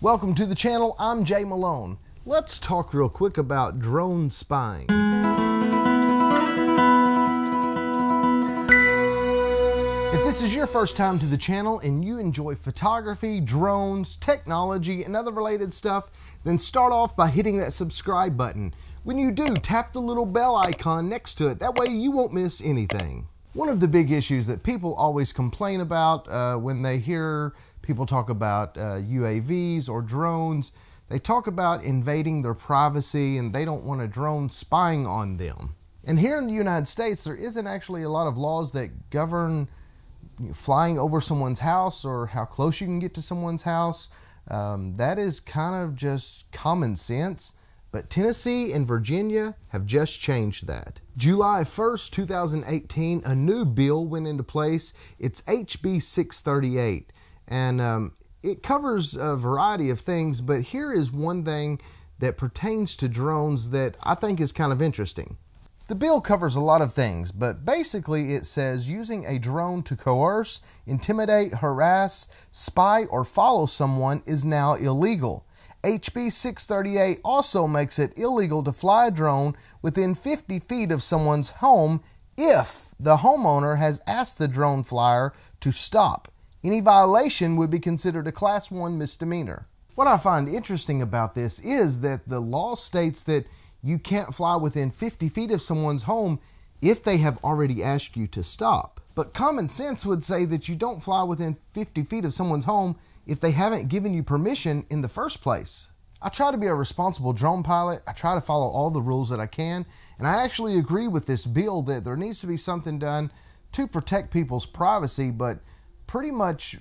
Welcome to the channel, I'm Jay Malone. Let's talk real quick about drone spying. If this is your first time to the channel and you enjoy photography, drones, technology, and other related stuff, then start off by hitting that subscribe button. When you do, tap the little bell icon next to it. That way you won't miss anything. One of the big issues that people always complain about when they hear people talk about UAVs or drones, they talk about invading their privacy and they don't want a drone spying on them. And here in the United States, there isn't actually a lot of laws that govern flying over someone's house or how close you can get to someone's house. That is kind of just common sense. But Tennessee and Virginia have just changed that. July 1st, 2018, a new bill went into place. It's HB 638. And it covers a variety of things, but here is one thing that pertains to drones that I think is kind of interesting. The bill covers a lot of things, but basically it says using a drone to coerce, intimidate, harass, spy, or follow someone is now illegal. HB 638 also makes it illegal to fly a drone within 50 feet of someone's home if the homeowner has asked the drone flyer to stop. Any violation would be considered a Class 1 misdemeanor. What I find interesting about this is that the law states that you can't fly within 50 feet of someone's home if they have already asked you to stop. But common sense would say that you don't fly within 50 feet of someone's home if they haven't given you permission in the first place. I try to be a responsible drone pilot. I try to follow all the rules that I can. And I actually agree with this bill that there needs to be something done to protect people's privacy, but pretty much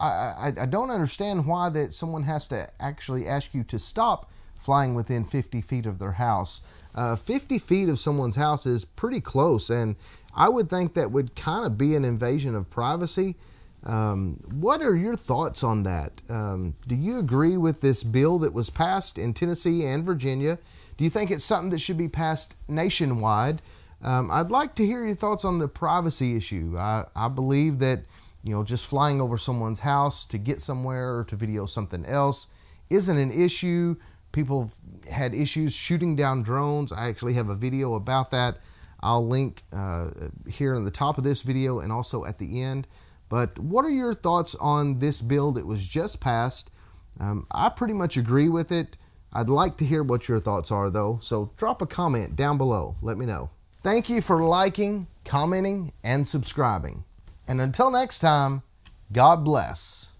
I don't understand why that someone has to actually ask you to stop flying within 50 feet of their house. 50 feet of someone's house is pretty close, and I would think that would kind of be an invasion of privacy. What are your thoughts on that? Do you agree with this bill that was passed in Tennessee and Virginia? Do you think it's something that should be passed nationwide? I'd like to hear your thoughts on the privacy issue. I believe that just flying over someone's house to get somewhere or to video something else isn't an issue. People have had issues shooting down drones. I actually have a video about that. I'll link here in the top of this video and also at the end. But what are your thoughts on this bill that was just passed? I pretty much agree with it. I'd like to hear what your thoughts are though, so drop a comment down below. Let me know. Thank you for liking, commenting, and subscribing. And until next time, God bless.